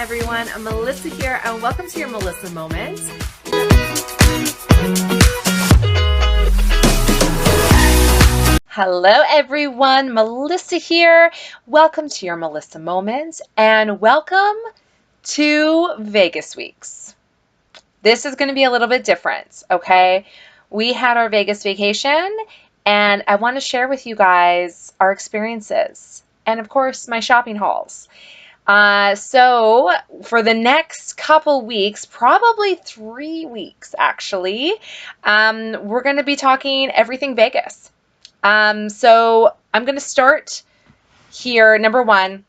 everyone. I'm Melissa here, and welcome to your Melissa Moment. Hello everyone, Melissa here. Welcome to your Melissa Moment, and welcome to Vegas Weeks. This is going to be a little bit different, okay? We had our Vegas vacation, and I want to share with you guys our experiences, and of course, my shopping hauls. So for the next couple weeks, probably 3 weeks actually, we're going to be talking everything Vegas. So I'm going to start here. Number one,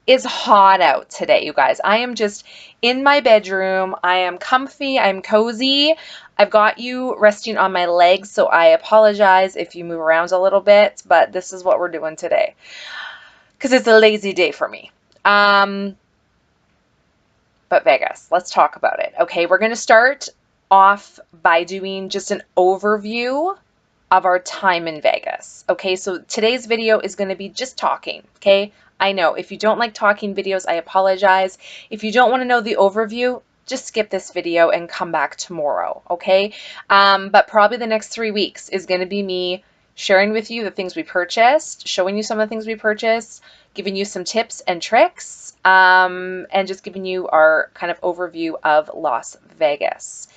it's hot out today, you guys. I am just in my bedroom. I am comfy. I'm cozy. I've got you resting on my legs, so I apologize if you move around a little bit, but this is what we're doing today because it's a lazy day for me. But Vegas, let's talk about it. Okay, we're going to start off by doing just an overview of our time in Vegas. Okay, so today's video is going to be just talking. Okay, I know if you don't like talking videos, I apologize. If you don't want to know the overview, just skip this video and come back tomorrow. Okay, but probably the next 3 weeks is going to be me sharing with you the things we purchased, showing you some of the things we purchased, giving you some tips and tricks, and just giving you our kind of overview of Las Vegas.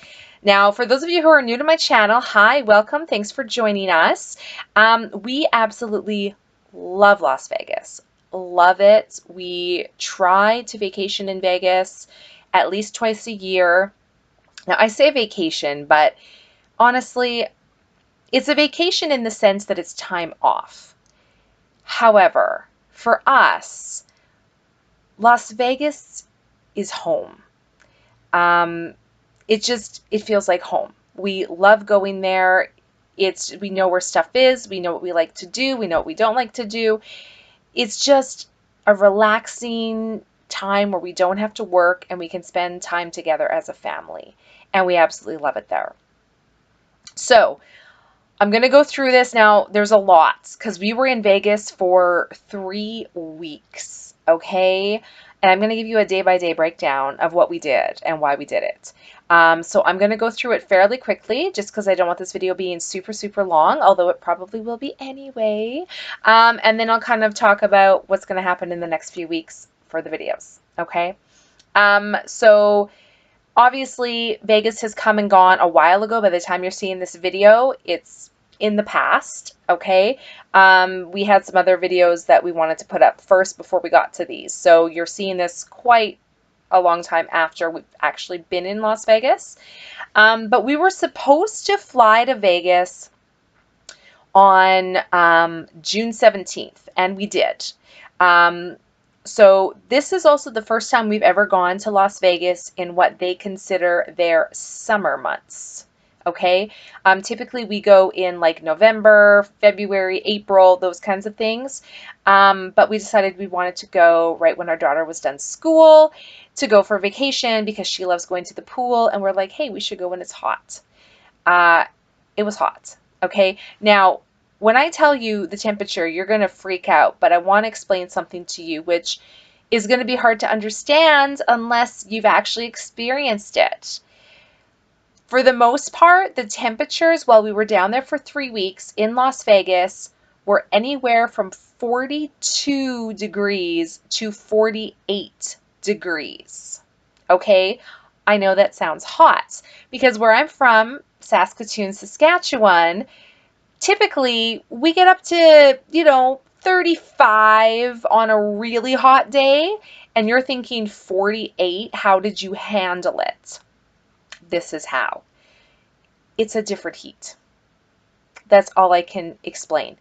Now, for those of you who are new to my channel, hi, welcome. Thanks for joining us. We absolutely love Las Vegas. Love it. We try to vacation in Vegas at least twice a year. Now, I say vacation, but honestly, it's a vacation in the sense that it's time off. However, for us, Las Vegas is home. It feels like home. We love going there. We know where stuff is. We know what we like to do. We know what we don't like to do. It's just a relaxing time where we don't have to work and we can spend time together as a family. And we absolutely love it there. So I'm going to go through this now. There's a lot because we were in Vegas for 3 weeks. Okay. And I'm going to give you a day-by-day breakdown of what we did and why we did it. So I'm going to go through it fairly quickly just because I don't want this video being super, super long, although it probably will be anyway. And then I'll kind of talk about what's going to happen in the next few weeks for the videos. Okay. So obviously Vegas has come and gone a while ago. By the time you're seeing this video, it's in the past. Okay. We had some other videos that we wanted to put up first before we got to these. So you're seeing this quite a long time after we've actually been in Las Vegas. But we were supposed to fly to Vegas on June 17th, and we did. So this is also the first time we've ever gone to Las Vegas in what they consider their summer months. Okay. Typically we go in like November, February, April, those kinds of things. But we decided we wanted to go right when our daughter was done school to go for vacation because she loves going to the pool. And we're like, hey, we should go when it's hot. It was hot. Okay. Now, when I tell you the temperature, you're going to freak out, but I want to explain something to you, which is going to be hard to understand unless you've actually experienced it. For the most part, the temperatures while we were down there for 3 weeks in Las Vegas were anywhere from 42 degrees to 48 degrees. Okay, I know that sounds hot because where I'm from, Saskatoon, Saskatchewan, typically we get up to, 35 on a really hot day, and you're thinking 48, how did you handle it? This is how. It's a different heat. That's all I can explain.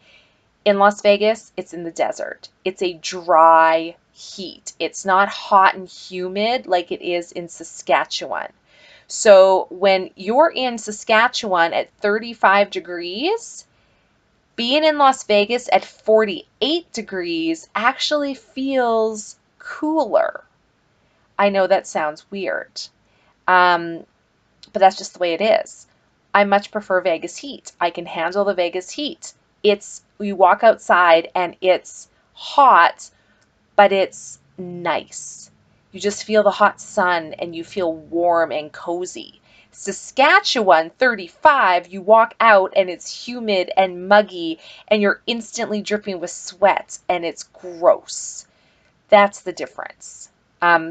In Las Vegas, it's in the desert. It's a dry heat. It's not hot and humid like it is in Saskatchewan. So when you're in Saskatchewan at 35 degrees, being in Las Vegas at 48 degrees actually feels cooler. I know that sounds weird. But that's just the way it is. I much prefer Vegas heat. I can handle the Vegas heat. You walk outside and it's hot, but it's nice. You just feel the hot sun and you feel warm and cozy. Saskatchewan, 35, you walk out and it's humid and muggy and you're instantly dripping with sweat and it's gross. That's the difference.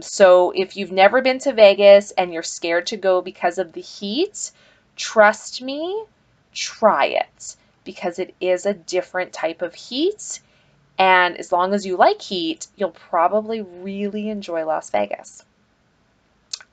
So if you've never been to Vegas and you're scared to go because of the heat, trust me, try it because it is a different type of heat. And as long as you like heat, you'll probably really enjoy Las Vegas.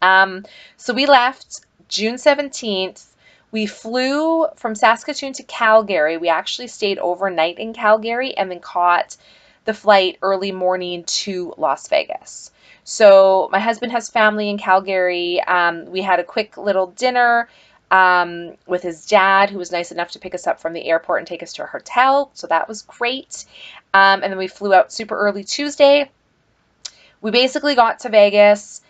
So we left June 17th. We flew from Saskatoon to Calgary. We actually stayed overnight in Calgary and then caught the flight early morning to Las Vegas. So my husband has family in Calgary. We had a quick little dinner with his dad, who was nice enough to pick us up from the airport and take us to our hotel. So that was great. And then we flew out super early Tuesday. We basically got to Vegas.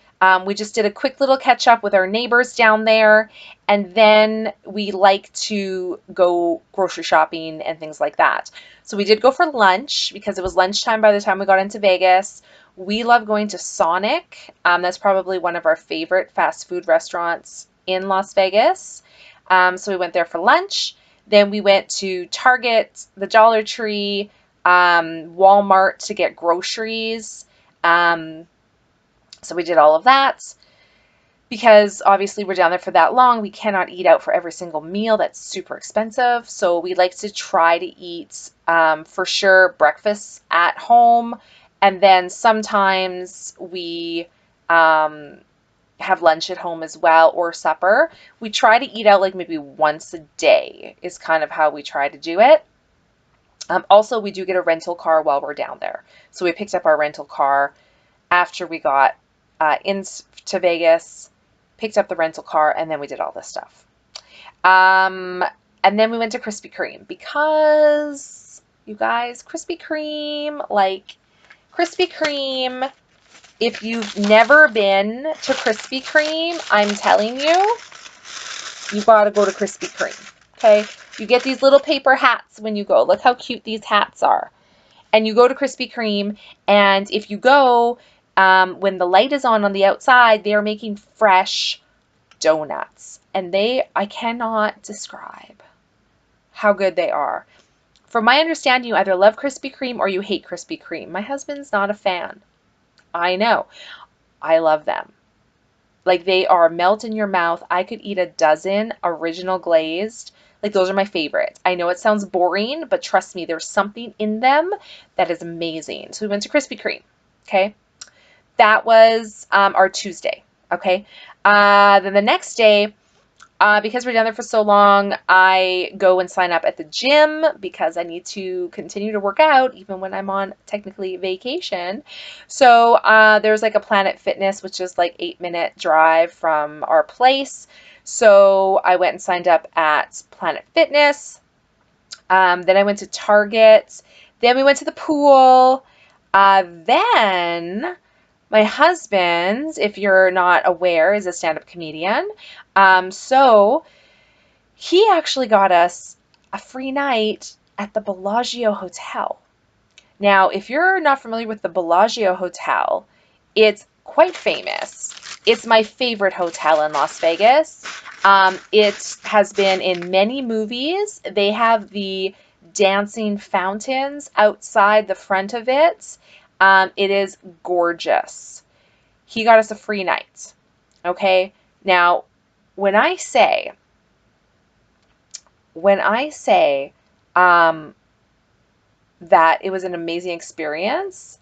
We just did a quick little catch up with our neighbors down there, and then we like to go grocery shopping and things like that. So we did go for lunch because it was lunchtime by the time we got into Vegas. We love going to Sonic. That's probably one of our favorite fast food restaurants in Las Vegas. So we went there for lunch. Then we went to Target, the Dollar Tree, Walmart to get groceries. So we did all of that because obviously we're down there for that long. We cannot eat out for every single meal. That's super expensive. So we like to try to eat for sure breakfast at home. And then sometimes we have lunch at home as well or supper. We try to eat out like maybe once a day is kind of how we try to do it. Also, we do get a rental car while we're down there. So we picked up our rental car after we got into Vegas, picked up the rental car, and then we did all this stuff. And then we went to Krispy Kreme because, you guys, Krispy Kreme, if you've never been to Krispy Kreme, I'm telling you, you gotta go to Krispy Kreme, okay? You get these little paper hats when you go. Look how cute these hats are. And you go to Krispy Kreme, and if you go, when the light is on the outside, they are making fresh donuts. And I cannot describe how good they are. From my understanding, you either love Krispy Kreme or you hate Krispy Kreme. My husband's not a fan. I know. I love them. Like, they are melt in your mouth. I could eat a dozen original glazed. Like, those are my favorites. I know it sounds boring, but trust me, there's something in them that is amazing. So we went to Krispy Kreme, okay? That was our Tuesday, okay? Then the next day, because we're down there for so long, I go and sign up at the gym because I need to continue to work out even when I'm on technically vacation. So there's like a Planet Fitness, which is like 8-minute drive from our place. So I went and signed up at Planet Fitness. Then I went to Target. Then we went to the pool. Then my husband, if you're not aware, is a stand-up comedian. So he actually got us a free night at the Bellagio Hotel. Now, if you're not familiar with the Bellagio Hotel, it's quite famous. It's my favorite hotel in Las Vegas. It has been in many movies. They have the dancing fountains outside the front of it. It is gorgeous. He got us a free night. Okay? Now, when I say that it was an amazing experience,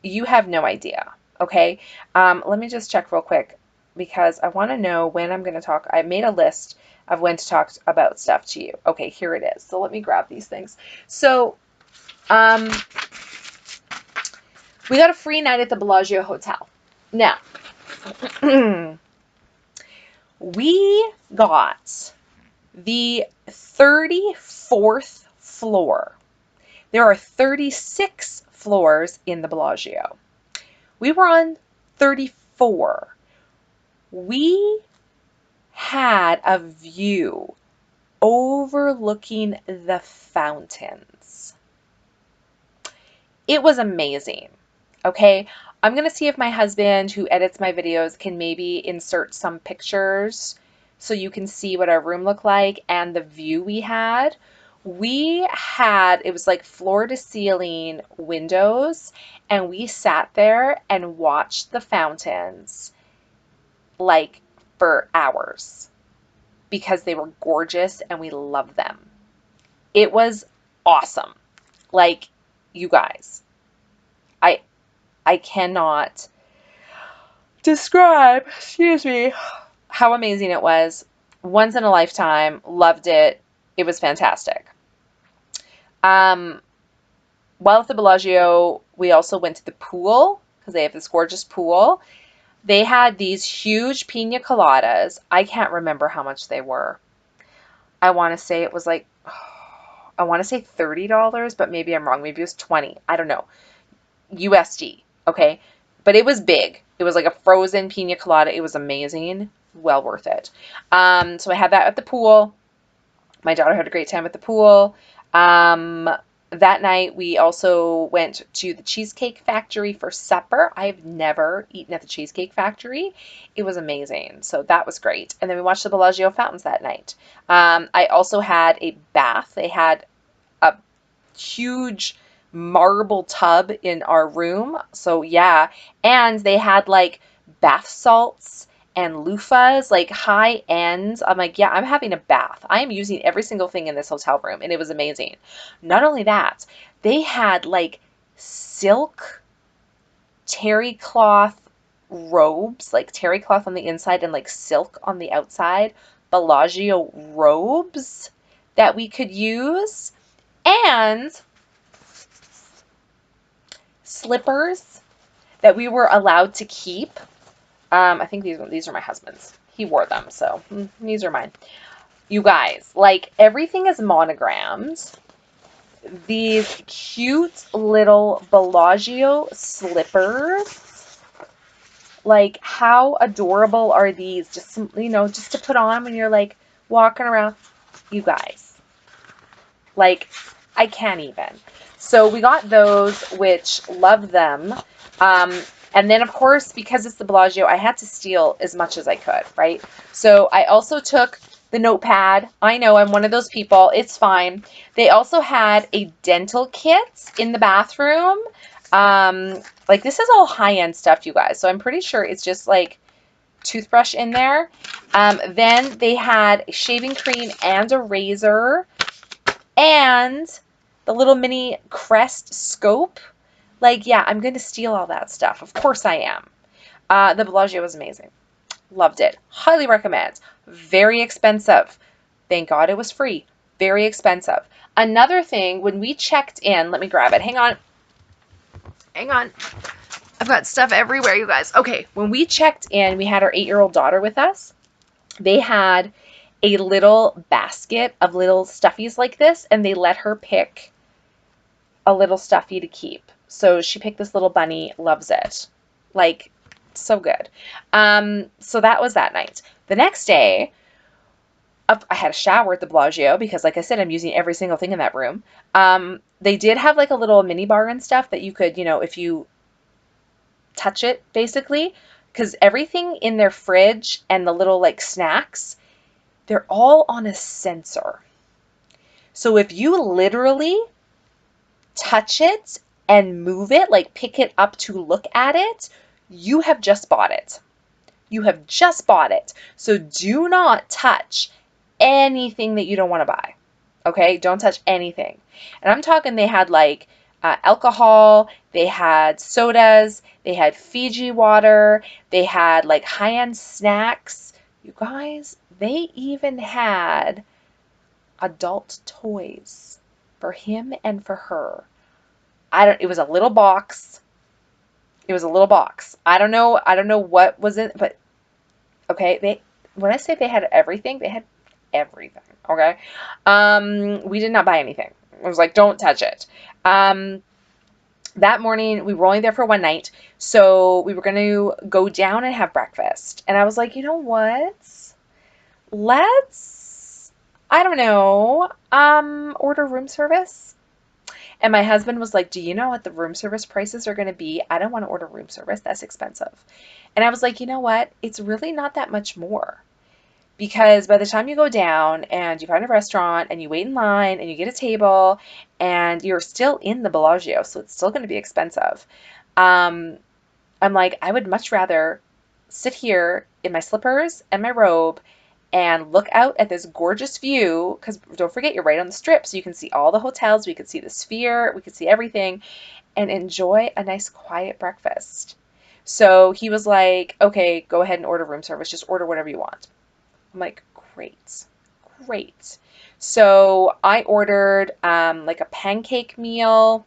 you have no idea. Okay? Let me just check real quick because I want to know when I'm going to talk. I made a list of when to talk about stuff to you. Okay, here it is. So let me grab these things. So, we got a free night at the Bellagio Hotel. Now, we got the 34th floor. There are 36 floors in the Bellagio. We were on 34. We had a view overlooking the fountains. It was amazing. Okay, I'm gonna see if my husband, who edits my videos, can maybe insert some pictures so you can see what our room looked like and the view we had. We had, it was like floor to ceiling windows, and we sat there and watched the fountains like for hours because they were gorgeous and we loved them. It was awesome. Like, you guys, I I cannot describe, excuse me, how amazing it was. Once in a lifetime, loved it. It was fantastic. Um, while at the Bellagio, we also went to the pool because they have this gorgeous pool. They had these huge pina coladas. I can't remember how much they were. I want to say it was like, I want to say $30, but maybe I'm wrong. Maybe it was 20. I don't know. USD. Okay. But it was big. It was like a frozen pina colada. It was amazing. Well worth it. So I had that at the pool. My daughter had a great time at the pool. Um, that night, we also went to the Cheesecake Factory for supper. I've never eaten at the Cheesecake Factory. It was amazing. So that was great. And then we watched the Bellagio fountains that night. I also had a bath. They had a huge marble tub in our room. So yeah, and they had like bath salts and loofahs, like high ends. I'm like, yeah, I'm having a bath. I am using every single thing in this hotel room, and it was amazing. Not only that, they had like silk terry cloth robes, like terry cloth on the inside and like silk on the outside, Bellagio robes that we could use, and slippers that we were allowed to keep. I think these are my husband's. He wore them, so these are mine. You guys, like everything is monogrammed. These cute little Bellagio slippers. Like, how adorable are these? Just some, just to put on when you're like walking around. You guys, like, I can't even. So we got those, which love them. Um, and then, of course, because it's the Bellagio, I had to steal as much as I could, right? So I also took the notepad. I know I'm one of those people. It's fine. They also had a dental kit in the bathroom. Like, this is all high-end stuff, you guys. So I'm pretty sure it's just like toothbrush in there. Then they had a shaving cream and a razor and the little mini Crest scope. Like, yeah, I'm going to steal all that stuff. Of course I am. The Bellagio was amazing. Loved it. Highly recommend. Very expensive. Thank God it was free. Very expensive. Another thing, when we checked in, let me grab it. Hang on. Hang on. I've got stuff everywhere, you guys. Okay, when we checked in, we had our 8-year-old daughter with us. They had a little basket of little stuffies like this, and they let her pick a little stuffy to keep. So she picked this little bunny, loves it. Like, so good. So that was that night. The next day, I had a shower at the Bellagio because, like I said, I'm using every single thing in that room. They did have like a little mini bar and stuff that you could, if you touch it, basically, because everything in their fridge and the little like snacks, they're all on a sensor. So if you literally touch it and move it, like pick it up to look at it, you have just bought it. You have just bought it. So do not touch anything that you don't want to buy. Okay? Don't touch anything. And I'm talking they had like alcohol, they had sodas, they had Fiji water, they had like high-end snacks. You guys, they even had adult toys for him and for her. It was a little box. It was a little box. I don't know what was in, but okay, when I say they had everything, they had everything. Okay. We did not buy anything. I was like, don't touch it. That morning we were only there for one night, so we were going to go down and have breakfast. And I was like, you know what? Let's, I don't know, order room service. And my husband was like, do you know what the room service prices are going to be? I don't want to order room service. That's expensive. And I was like, you know what? It's really not that much more. Because by the time you go down and you find a restaurant and you wait in line and you get a table and you're still in the Bellagio, so it's still going to be expensive. Um, I'm like, I would much rather sit here in my slippers and my robe and look out at this gorgeous view, because don't forget, you're right on the strip, so you can see all the hotels, we could see the Sphere, we could see everything, and enjoy a nice quiet breakfast. So he was like, okay, go ahead and order room service, just order whatever you want. I'm like, great, great. So I ordered like a pancake meal.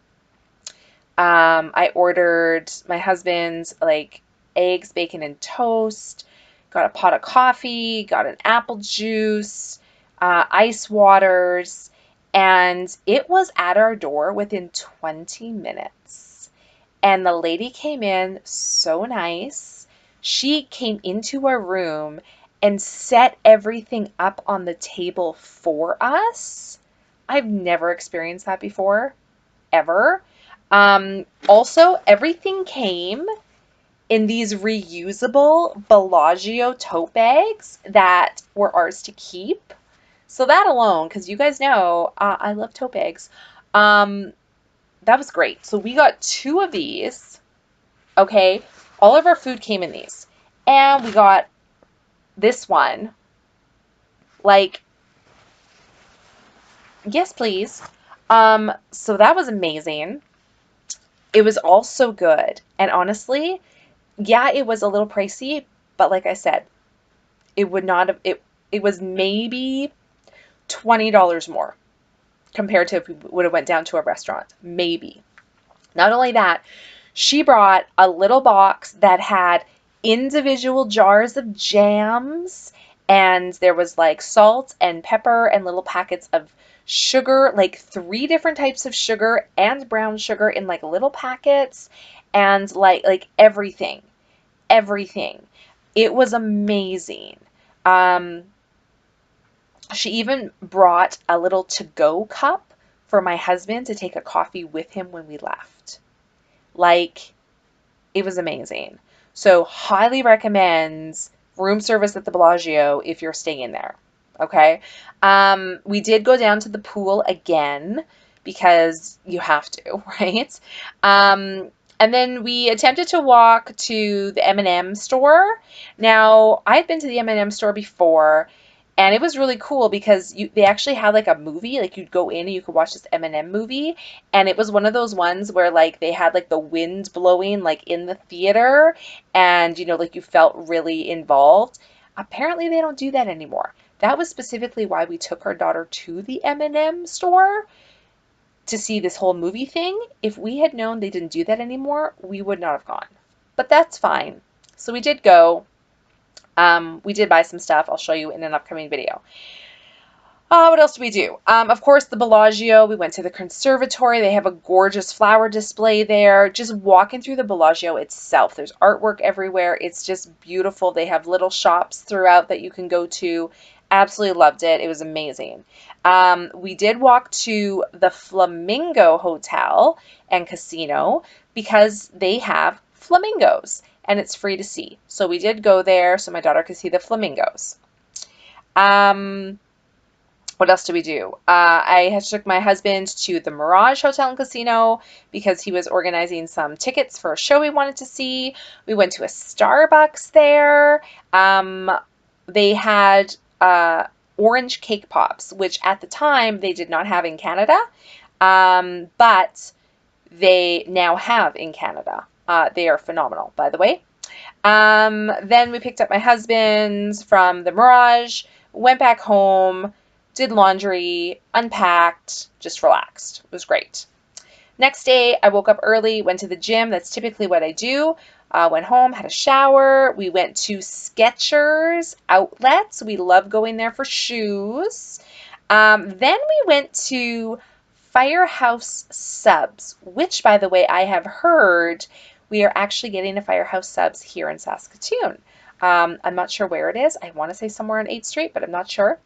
I ordered my husband's like eggs, bacon, and toast. Got a pot of coffee. Got an apple juice, ice waters, and it was at our door within 20 minutes. And the lady came in so nice. She came into our room and set everything up on the table for us. I've never experienced that before, ever. Also, everything came in these reusable Bellagio tote bags that were ours to keep. So that alone, because you guys know I love tote bags, um, that was great. So we got two of these. Okay, all of our food came in these, and we got this one. Like, yes, please. So that was amazing. It was all so good, and honestly, yeah, it was a little pricey, but like I said, it would not have it was maybe $20 more compared to if we would have went down to a restaurant. Maybe. Not only that, she brought a little box that had individual jars of jams, and there was like salt and pepper and little packets of sugar, like three different types of sugar and brown sugar in like little packets, and like everything, everything. It was amazing. Um, she even brought a little to-go cup for my husband to take a coffee with him when we left. Like, it was amazing. So, highly recommends room service at the Bellagio if you're staying there. Okay. We did go down to the pool again because you have to, right? Um, and then we attempted to walk to the M&M store. Now, I've been to the M&M store before, and it was really cool because they actually had like a movie, like you'd go in and you could watch this M&M movie, and it was one of those ones where like they had like the wind blowing like in the theater, and like you felt really involved. Apparently they don't do that anymore. That was specifically why we took our daughter to the M&M store to see this whole movie thing. If we had known they didn't do that anymore, we would not have gone. But that's fine. So we did go. We did buy some stuff. I'll show you in an upcoming video. What else do we do? Of course, the Bellagio. We went to the conservatory. They have a gorgeous flower display there. Just walking through the Bellagio itself, there's artwork everywhere. It's just beautiful. They have little shops throughout that you can go to. Absolutely loved it. It was amazing. We did walk to the Flamingo Hotel and Casino because they have flamingos and it's free to see. So we did go there so my daughter could see the flamingos. Um, what else did we do? I had took my husband to the Mirage Hotel and Casino because he was organizing some tickets for a show we wanted to see. We went to a Starbucks there. They had orange cake pops, which at the time they did not have in Canada, but they now have in Canada. They are phenomenal, by the way. Then we picked up my husband from the Mirage, went back home, did laundry, unpacked, just relaxed. It was great. Next day, I woke up early, went to the gym. That's typically what I do. Went home, had a shower. We went to Skechers outlets. We love going there for shoes. Then we went to Firehouse Subs, which, by the way, I have heard we are actually getting a Firehouse Subs here in Saskatoon. I'm not sure where it is. I want to say somewhere on 8th Street, but I'm not sure.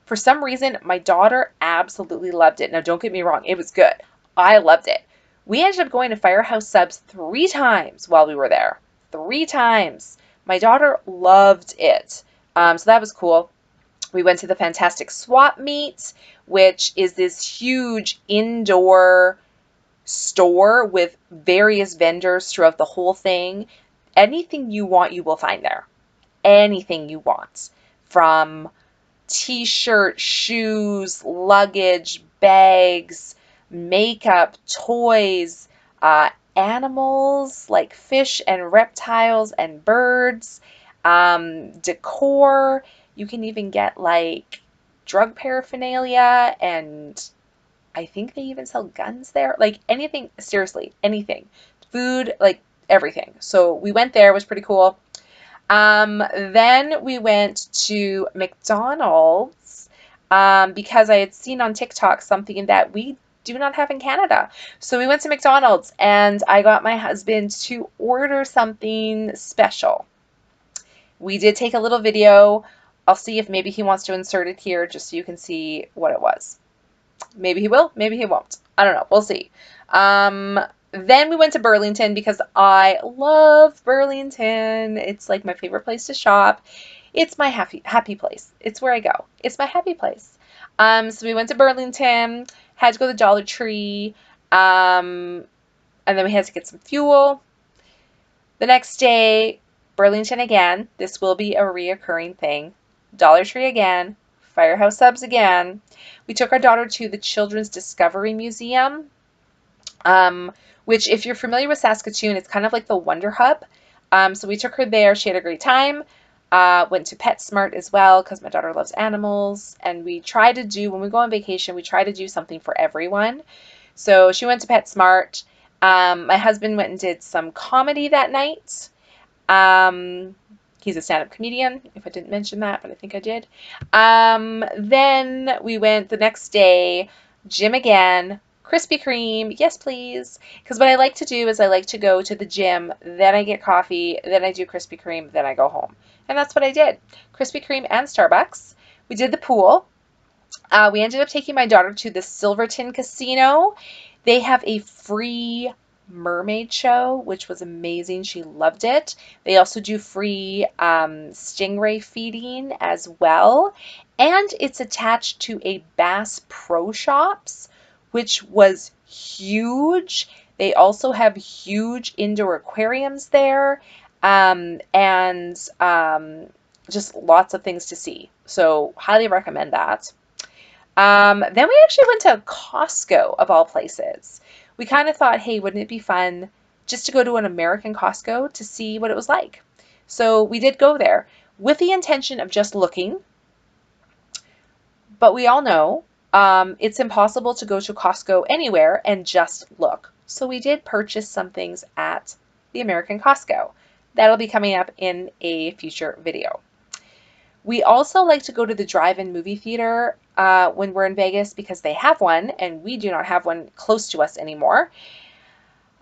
For some reason, my daughter absolutely loved it. Now, don't get me wrong, it was good. I loved it. We ended up going to Firehouse Subs 3 times while we were there. 3 times. My daughter loved it. So that was cool. We went to the Fantastic Swap Meet, which is this huge indoor store with various vendors throughout the whole thing. Anything you want, you will find there. Anything you want. From t-shirt, shoes, luggage, bags, makeup, toys, animals like fish and reptiles and birds, decor. You can even get like drug paraphernalia, and I think they even sell guns there. Like anything, seriously, anything. Food, like everything. So we went there, it was pretty cool. Then we went to McDonald's because I had seen on TikTok something that we do not have in Canada. So we went to McDonald's and I got my husband to order something special. We did take a little video. I'll see if maybe he wants to insert it here just so you can see what it was. Maybe he will, maybe he won't. I don't know. We'll see. Then we went to Burlington because I love Burlington. It's like my favorite place to shop. It's my happy place. It's where I go. It's my happy place. So we went to Burlington, had to go to the Dollar Tree, and then we had to get some fuel. The next day, Burlington again. This will be a reoccurring thing. Dollar Tree again. Firehouse Subs again. We took our daughter to the Children's Discovery Museum, which if you're familiar with Saskatoon, it's kind of like the Wonder Hub. So we took her there. She had a great time. Went to PetSmart as well because my daughter loves animals. And we try to do, when we go on vacation, we try to do something for everyone. So she went to PetSmart. My husband went and did some comedy that night. He's a stand-up comedian, if I didn't mention that, but I think I did. Then we went the next day, gym again, Krispy Kreme, yes please. Because what I like to do is I like to go to the gym, then I get coffee, then I do Krispy Kreme, then I go home. And that's what I did. Krispy Kreme and Starbucks. We did the pool. We ended up taking my daughter to the Silverton Casino. They have a free mermaid show, which was amazing. She loved it. They also do free stingray feeding as well. And it's attached to a Bass Pro Shops, which was huge. They also have huge indoor aquariums there, and just lots of things to see. So highly recommend that. Then we actually went to Costco, of all places. We kind of thought, hey, wouldn't it be fun just to go to an American Costco to see what it was like? So we did go there with the intention of just looking. But we all know it's impossible to go to Costco anywhere and just look. So we did purchase some things at the American Costco. That'll be coming up in a future video. We also like to go to the drive-in movie theater when we're in Vegas because they have one and we do not have one close to us anymore.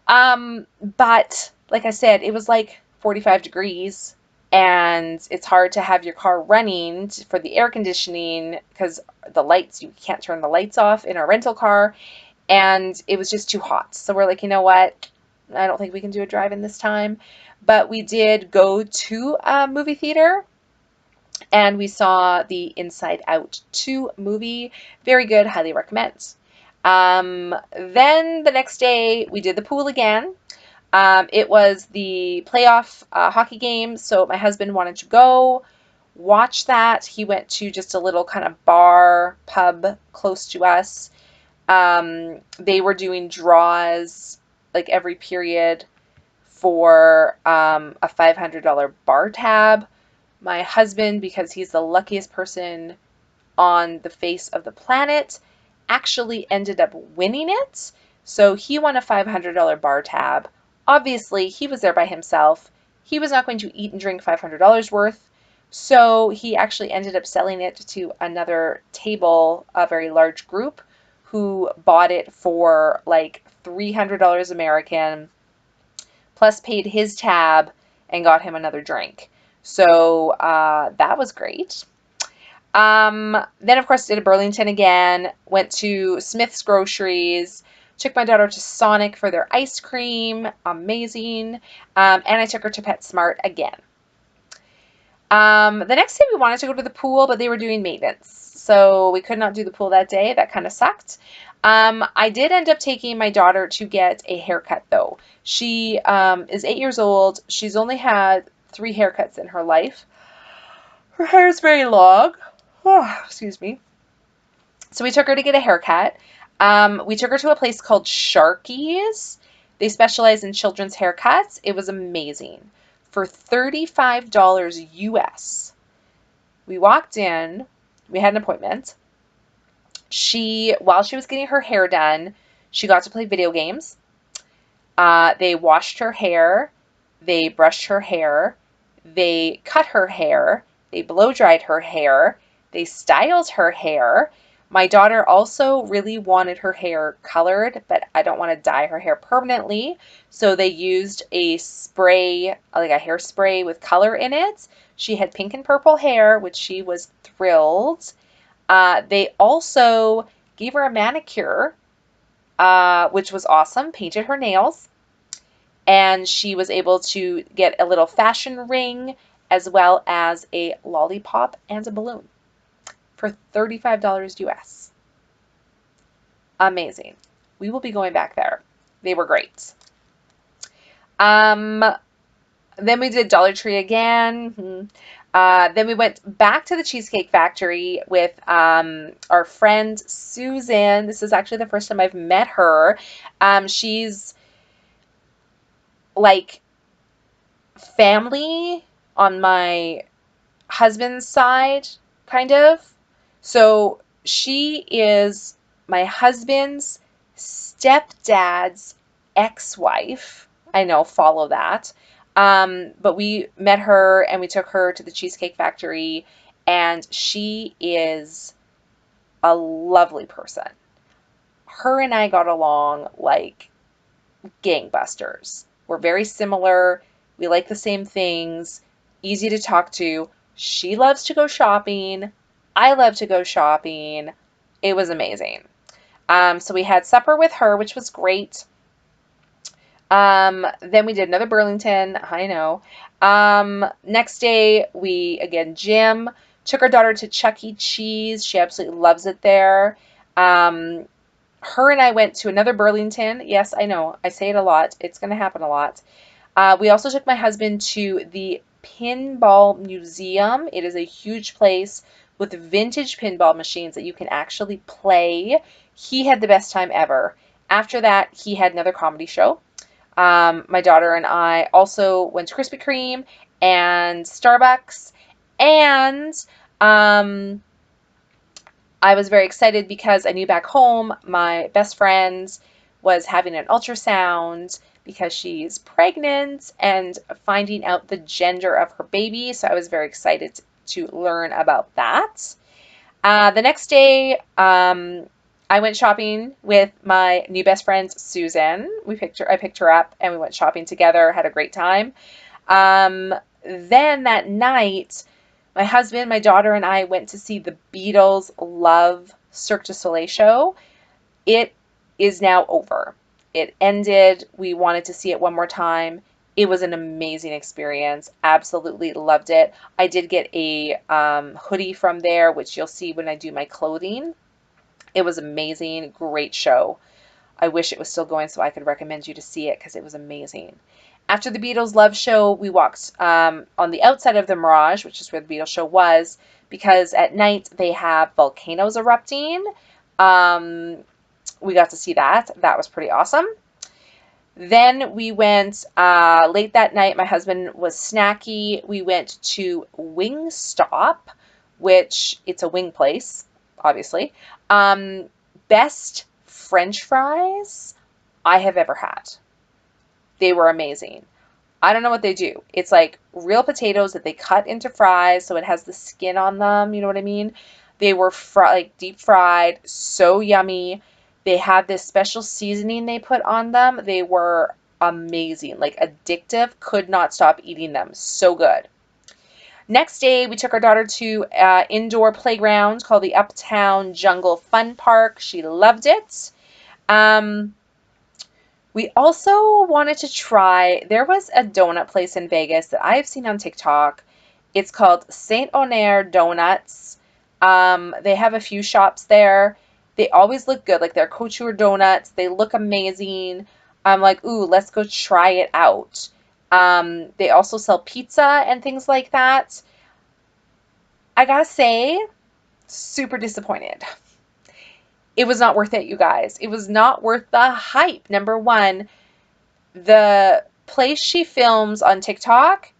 But like I said, it was like 45 degrees and it's hard to have your car running for the air conditioning because the lights, you can't turn the lights off in our rental car, and it was just too hot. So we're like, you know what? I don't think we can do a drive-in this time. But we did go to a movie theater and we saw the Inside Out 2 movie. Very good, highly recommend. Then the next day we did the pool again. It was the playoff hockey game, so my husband wanted to go watch that. He went to just a little kind of bar, pub close to us. They were doing draws like every period for a $500 bar tab. My husband, because he's the luckiest person on the face of the planet, actually ended up winning it. So he won a $500 bar tab. Obviously, he was there by himself. He was not going to eat and drink $500 worth. So he actually ended up selling it to another table, a very large group, who bought it for like $300 American, plus paid his tab and got him another drink. So that was great. Then, of course, did a Burlington again, went to Smith's Groceries, Took my daughter to Sonic for their ice cream. Amazing. And I took her to PetSmart again. The next day we wanted to go to the pool, but they were doing maintenance. So we could not do the pool that day. That kind of sucked. I did end up taking my daughter to get a haircut, though. She is 8 years old. She's only had 3 haircuts in her life. Her hair is very long. Oh, excuse me. So we took her to get a haircut. We took her to a place called Sharky's. They specialize in children's haircuts. It was amazing. For $35 US. We walked in. We had an appointment. While she was getting her hair done, she got to play video games. They washed her hair. They brushed her hair. They cut her hair. They blow dried her hair. They styled her hair. My daughter also really wanted her hair colored, but I don't want to dye her hair permanently. So they used a spray, like a hairspray with color in it. She had pink and purple hair, which she was thrilled. They also gave her a manicure, which was awesome, painted her nails, and she was able to get a little fashion ring as well as a lollipop and a balloon for $35 US. Amazing. We will be going back there. They were great. Then we did Dollar Tree again. Then we went back to the Cheesecake Factory with our friend Susan. This is actually the first time I've met her. She's like family on my husband's side, kind of. So she is my husband's stepdad's ex-wife. I know, follow that. But we met her and we took her to the Cheesecake Factory, and she is a lovely person. Her and I got along like gangbusters. We're very similar. We like the same things. Easy to talk to. She loves to go shopping. I love to go shopping. It was amazing. So we had supper with her, which was great. Then we did another Burlington. I know. Next day, gym. Took our daughter to Chuck E. Cheese. She absolutely loves it there. Her and I went to another Burlington. Yes, I know. I say it a lot. It's going to happen a lot. We also took my husband to the Pinball Museum. It is a huge place with vintage pinball machines that you can actually play. He had the best time ever. After that, he had another comedy show. My daughter and I also went to Krispy Kreme and Starbucks, and I was very excited because I knew back home my best friend was having an ultrasound because she's pregnant and finding out the gender of her baby, so I was very excited to learn about that. The next day, I went shopping with my new best friend, Susan. I picked her up and we went shopping together, had a great time. Then that night, my husband, my daughter, and I went to see the Beatles Love Cirque du Soleil show. It is now over. It ended. We wanted to see it one more time. It was an amazing experience. Absolutely loved it. I did get a hoodie from there, which you'll see when I do my clothing. It was amazing. Great show. I wish it was still going so I could recommend you to see it because it was amazing. After the Beatles Love show, we walked on the outside of the Mirage, which is where the Beatles show was, because at night they have volcanoes erupting. We got to see that. That was pretty awesome. Then we went late that night. My husband was snacky. We went to Wingstop, which it's a wing place, obviously. Best French fries I have ever had. They were amazing. I don't know what they do. It's like real potatoes that they cut into fries, so it has the skin on them. You know what I mean? They were deep fried, so yummy. They had this special seasoning they put on them. They were amazing, like addictive. Could not stop eating them. So good. Next day, we took our daughter to an indoor playground called the Uptown Jungle Fun Park. She loved it. We also wanted to try, there was a donut place in Vegas that I've seen on TikTok. It's called Saint Onaire Donuts. They have a few shops there. They always look good, like they're couture donuts. They look amazing. I'm like, ooh, let's go try it out. They also sell pizza and things like that. I gotta say, super disappointed. It was not worth it, you guys. It was not worth the hype. Number one, the place she films on TikTok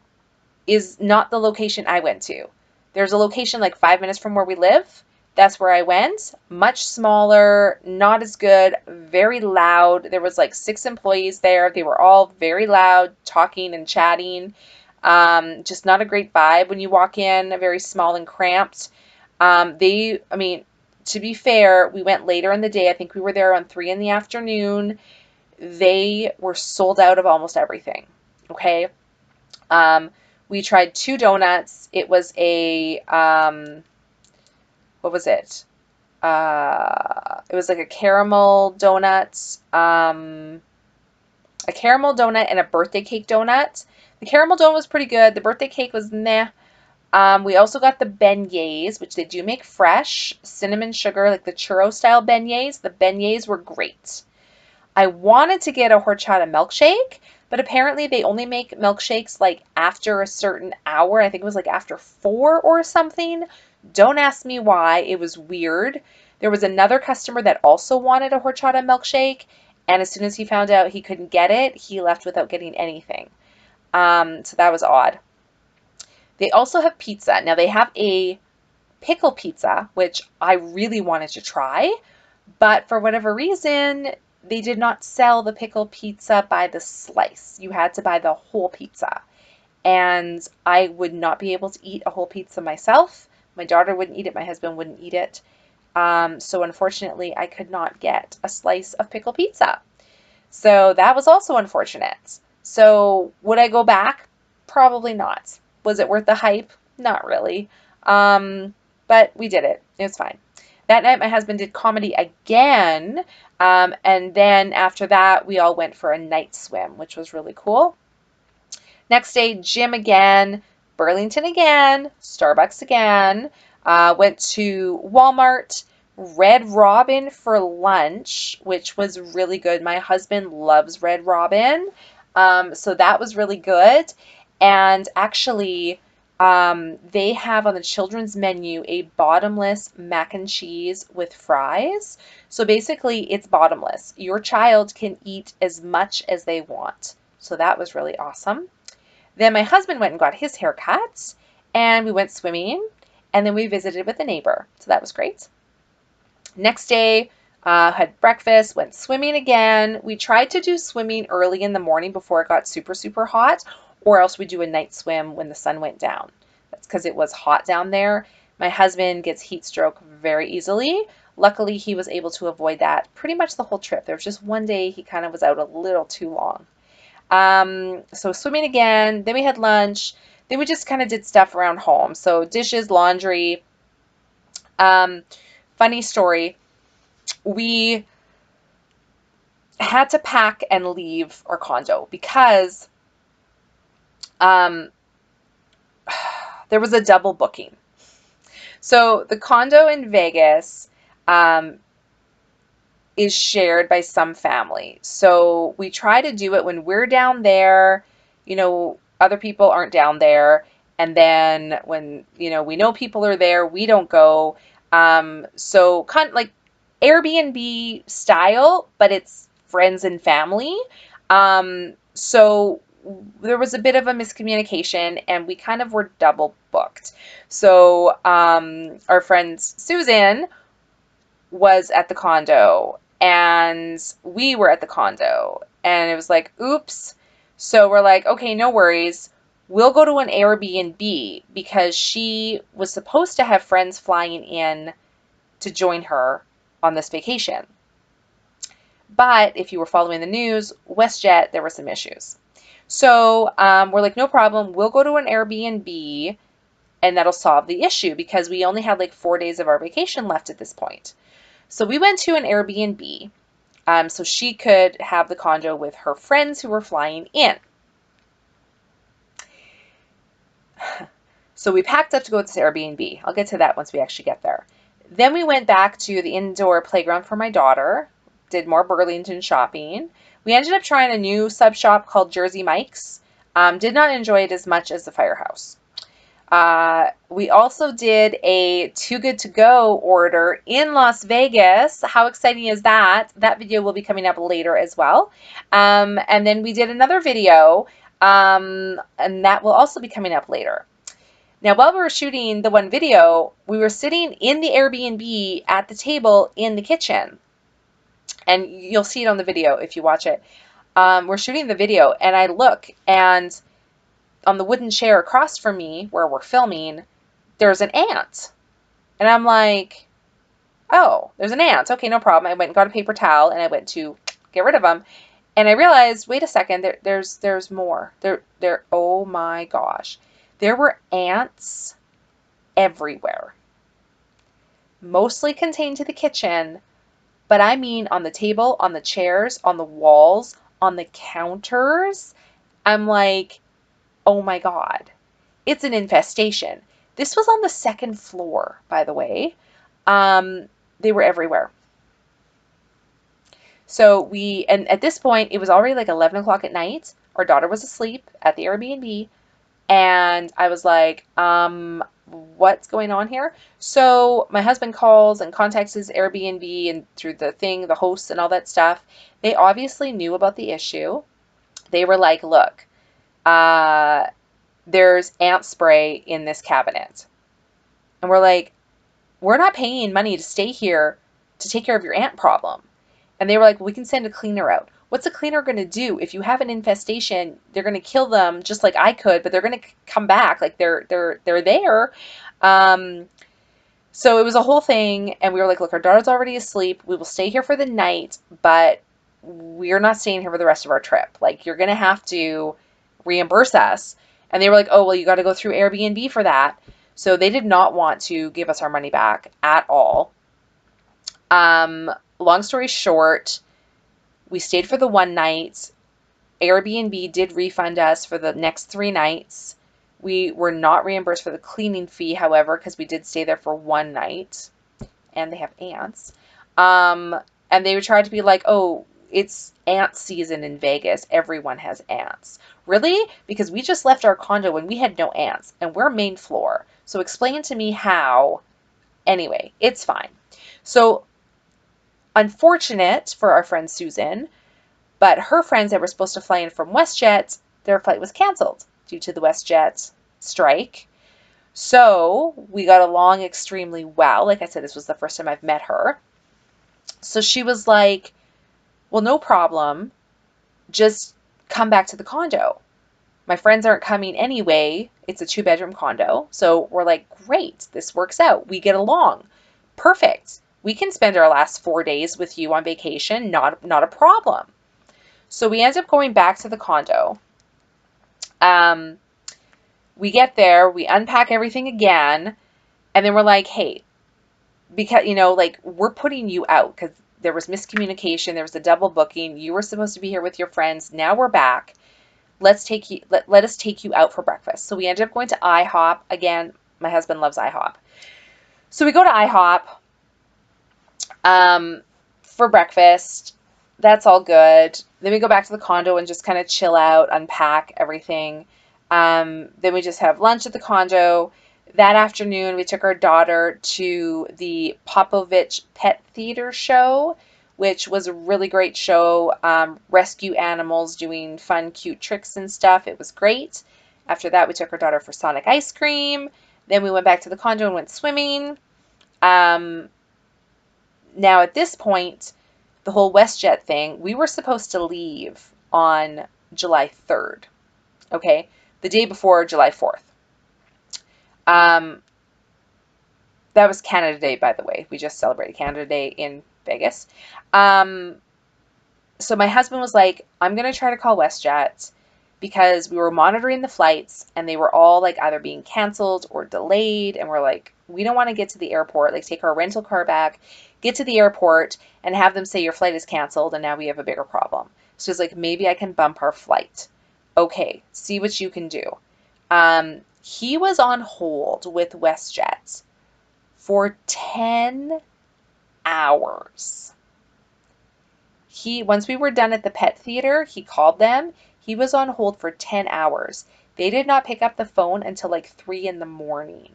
is not the location I went to. There's a location like 5 minutes from where we live. That's where I went. Much smaller, not as good, very loud. There was like 6 employees there. They were all very loud, talking and chatting. Just not a great vibe when you walk in, very small and cramped. I mean, to be fair, we went later in the day. I think we were there around 3 in the afternoon. They were sold out of almost everything. Okay. We tried 2 donuts. It was what was it? It was like a caramel donut and a birthday cake donut. The caramel donut was pretty good. The birthday cake was meh. We also got the beignets, which they do make fresh, cinnamon sugar, like the churro style beignets. The beignets were great. I wanted to get a horchata milkshake, but apparently they only make milkshakes like after a certain hour. I think it was like after 4 or something. Don't ask me why. It was weird. There was another customer that also wanted a horchata milkshake, and as soon as he found out he couldn't get it, he left without getting anything. So that was odd. They also have pizza. Now they have a pickle pizza, which I really wanted to try, but for whatever reason, they did not sell the pickle pizza by the slice. You had to buy the whole pizza. And I would not be able to eat a whole pizza myself. My daughter wouldn't eat it. My husband wouldn't eat it. So unfortunately, I could not get a slice of pickle pizza. So that was also unfortunate. So would I go back? Probably not. Was it worth the hype? Not really. But we did it. It was fine. That night, my husband did comedy again. And then after that, we all went for a night swim, which was really cool. Next day, gym again, Burlington again, Starbucks again. Went to Walmart, Red Robin for lunch, which was really good. My husband loves Red Robin. So that was really good. And actually, they have on the children's menu a bottomless mac and cheese with fries. So basically, it's bottomless. Your child can eat as much as they want. So that was really awesome. Then my husband went and got his hair cut, and we went swimming, and then we visited with a neighbor. So that was great. Next day, had breakfast, went swimming again. We tried to do swimming early in the morning before it got super, super hot, or else we do a night swim when the sun went down. That's because it was hot down there. My husband gets heat stroke very easily. Luckily, he was able to avoid that pretty much the whole trip. There was just one day he kind of was out a little too long. So swimming again, then we had lunch, then we just kind of did stuff around home. So dishes, laundry. Funny story, we had to pack and leave our condo because there was a double booking. So the condo in Vegas is shared by some family. So we try to do it when we're down there, other people aren't down there. And then when, we know people are there, we don't go. So kind of like Airbnb style, but it's friends and family. So there was a bit of a miscommunication and we kind of were double booked. So our friend Susan was at the condo and we were at the condo and it was like, oops. So we're like, okay, no worries. We'll go to an Airbnb because she was supposed to have friends flying in to join her on this vacation. But if you were following the news, WestJet, there were some issues. So we're like, no problem. We'll go to an Airbnb and that'll solve the issue because we only had like 4 days of our vacation left at this point. So we went to an Airbnb. so she could have the condo with her friends who were flying in. So we packed up to go to this Airbnb. I'll get to that once we actually get there. Then we went back to the indoor playground for my daughter, did more Burlington shopping. We ended up trying a new sub shop called Jersey Mike's. Did not enjoy it as much as the Firehouse. We also did a Too Good To Go order in Las Vegas. How exciting is that? That video will be coming up later as well. And then we did another video, and that will also be coming up later. Now, while we were shooting the one video, we were sitting in the Airbnb at the table in the kitchen. And you'll see it on the video if you watch it. We're shooting the video, and I look, and on the wooden chair across from me, where we're filming, there's an ant. And I'm like, oh, there's an ant. Okay, no problem. I went and got a paper towel, and I went to get rid of them. And I realized, wait a second, there's more. Oh my gosh. There were ants everywhere. Mostly contained to the kitchen, but I mean on the table, on the chairs, on the walls, on the counters. I'm like, oh my God, it's an infestation. This was on the second floor, by the way. They were everywhere. So and at this point, it was already like 11 o'clock at night. Our daughter was asleep at the Airbnb. And I was like, what's going on here? So my husband calls and contacts his Airbnb and through the thing, the hosts and all that stuff. They obviously knew about the issue. They were like, look, there's ant spray in this cabinet. And we're like, we're not paying money to stay here to take care of your ant problem. And they were like, we can send a cleaner out. What's a cleaner going to do? If you have an infestation, they're going to kill them just like I could, but they're going to come back. Like they're there. So it was a whole thing. And we were like, look, our daughter's already asleep. We will stay here for the night, but we're not staying here for the rest of our trip. Like you're going to have to reimburse us. And they were like, oh, well, you got to go through Airbnb for that. So they did not want to give us our money back at all. Long story short, we stayed for the one night. Airbnb did refund us for the next 3 nights. We were not reimbursed for the cleaning fee, however, because we did stay there for one night. And they have ants. And they would try to be like, oh, it's ant season in Vegas. Everyone has ants. Really? Because we just left our condo when we had no ants. And we're main floor. So explain to me how. Anyway, it's fine. So unfortunate for our friend Susan, but her friends that were supposed to fly in from WestJet, their flight was canceled due to the WestJet strike. So we got along extremely well. Like I said, this was the first time I've met her. So she was like, well, no problem. Just come back to the condo. My friends aren't coming anyway. It's a 2-bedroom condo. So we're like, great, this works out. We get along. Perfect. We can spend our last 4 days with you on vacation. Not a problem. So we end up going back to the condo. We get there, we unpack everything again, and then we're like, hey, because, like, we're putting you out because there was miscommunication, there was a double booking, you were supposed to be here with your friends, now we're back. Let us take you out for breakfast. So we ended up going to IHOP. Again, my husband loves IHOP. So we go to IHOP for breakfast. That's all good. Then we go back to the condo and just kind of chill out, unpack everything. Then we just have lunch at the condo. That afternoon, we took our daughter to the Popovich Pet Theater show, which was a really great show. Rescue animals doing fun, cute tricks and stuff. It was great. After that, we took our daughter for Sonic ice cream. Then we went back to the condo and went swimming. Now, at this point, the whole WestJet thing, we were supposed to leave on July 3rd, okay? The day before July 4th. That was Canada Day, by the way. We just celebrated Canada Day in Vegas. So my husband was like, I'm going to try to call WestJet because we were monitoring the flights and they were all like either being canceled or delayed. And we're like, we don't want to get to the airport, like take our rental car back, get to the airport and have them say your flight is canceled and now we have a bigger problem. So he's like, maybe I can bump our flight. Okay, see what you can do. He was on hold with WestJet for 10 hours. Once we were done at the pet theater, he called them. He was on hold for 10 hours. They did not pick up the phone until like 3 in the morning.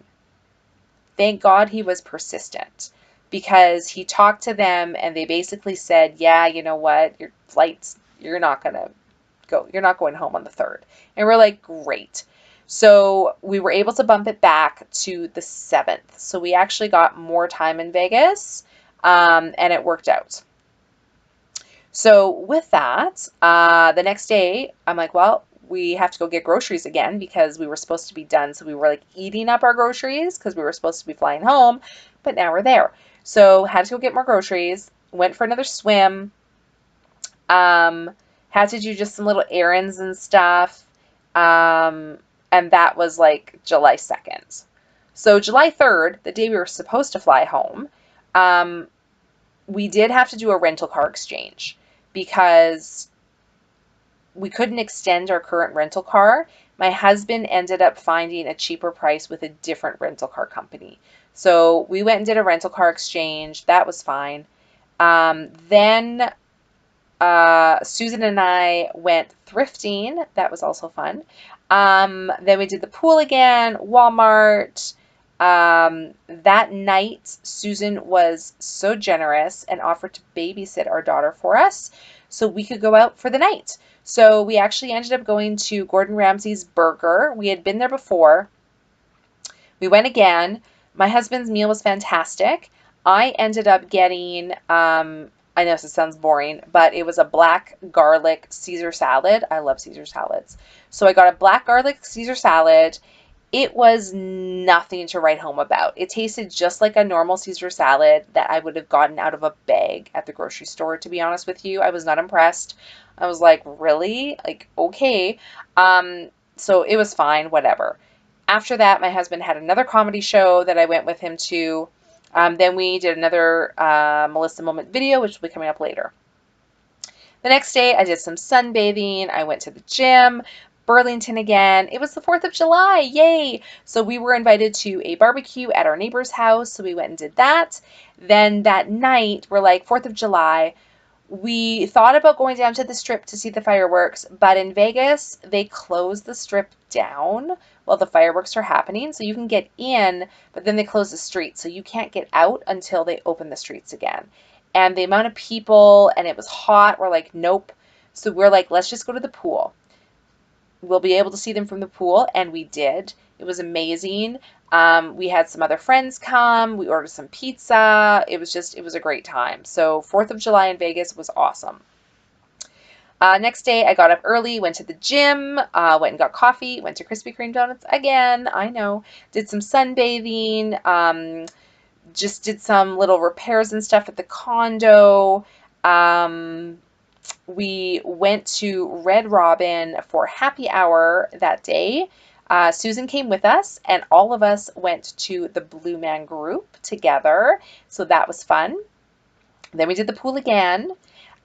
Thank God he was persistent because he talked to them and they basically said, yeah, you know what, your flight's, you're not going home on the 3rd. And we're like, great. So we were able to bump it back to the 7th. So we actually got more time in Vegas, and it worked out. So with that, the next day, I'm like, well, we have to go get groceries again because we were supposed to be done. So we were like eating up our groceries because we were supposed to be flying home, but now we're there. So had to go get more groceries, went for another swim, had to do just some little errands and stuff. And that was like July 2nd. So July 3rd, the day we were supposed to fly home, we did have to do a rental car exchange because we couldn't extend our current rental car. My husband ended up finding a cheaper price with a different rental car company. So we went and did a rental car exchange. That was fine. Then Susan and I went thrifting. That was also fun. Then we did the pool again, Walmart. That night, Susan was so generous and offered to babysit our daughter for us so we could go out for the night. So we actually ended up going to Gordon Ramsay's Burger. We had been there before. We went again. My husband's meal was fantastic. I ended up getting, I know this sounds boring, but it was a black garlic Caesar salad. I love Caesar salads. So I got a black garlic Caesar salad. It was nothing to write home about. It tasted just like a normal Caesar salad that I would have gotten out of a bag at the grocery store, to be honest with you. I was not impressed. I was like, really? Like, okay. So it was fine, whatever. After that, my husband had another comedy show that I went with him to. Then we did another Melissa Moment video, which will be coming up later. The next day, I did some sunbathing. I went to the gym, Burlington again. It was the 4th of July. Yay! So we were invited to a barbecue at our neighbor's house. So we went and did that. Then that night, we're like, 4th of July. We thought about going down to the strip to see the fireworks, but in Vegas, they close the strip down while the fireworks are happening. So you can get in, but then they close the street. So you can't get out until they open the streets again. And the amount of people, and it was hot, we're like, nope. So we're like, let's just go to the pool. We'll be able to see them from the pool, and we did. It was amazing. We had some other friends come. We ordered some pizza. It was a great time. So 4th of July in Vegas was awesome. Next day, I got up early, went to the gym, went and got coffee, went to Krispy Kreme donuts again. I know. Did some sunbathing. Just did some little repairs and stuff at the condo. We went to Red Robin for happy hour that day. Susan came with us, and all of us went to the Blue Man Group together. So that was fun. Then we did the pool again.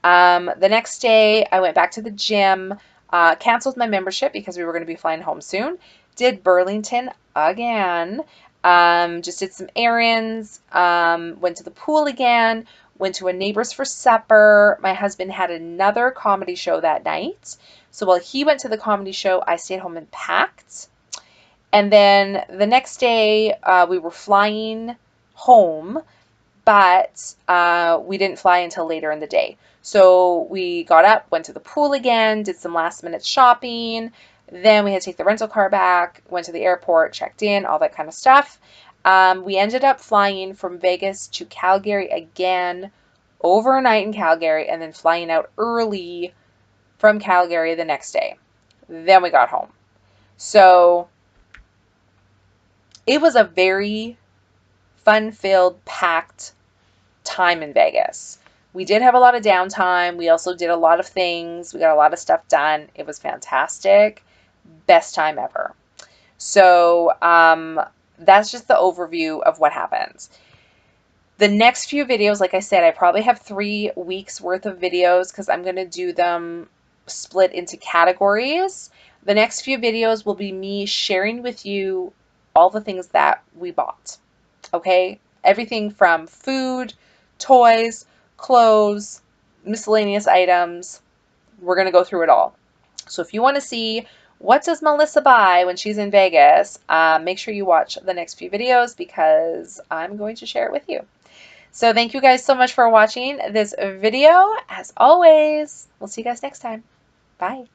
The next day, I went back to the gym, canceled my membership because we were going to be flying home soon. Did Burlington again. Just did some errands. Went to the pool again. Went to a neighbor's for supper. My husband had another comedy show that night. So while he went to the comedy show, I stayed home and packed. And then the next day, we were flying home, but we didn't fly until later in the day. So we got up, went to the pool again, did some last minute shopping. Then we had to take the rental car back, went to the airport, checked in, all that kind of stuff. We ended up flying from Vegas to Calgary again, overnight in Calgary, and then flying out early from Calgary the next day. Then we got home. So it was a very fun-filled, packed time in Vegas. We did have a lot of downtime. We also did a lot of things. We got a lot of stuff done. It was fantastic. Best time ever. So that's just the overview of what happens. The next few videos, like I said, I probably have 3 weeks worth of videos because I'm going to do them split into categories. The next few videos will be me sharing with you all the things that we bought. Okay? Everything from food, toys, clothes, miscellaneous items. We're going to go through it all. So if you want to see what does Melissa buy when she's in Vegas, make sure you watch the next few videos because I'm going to share it with you. So thank you guys so much for watching this video. As always, we'll see you guys next time. Bye.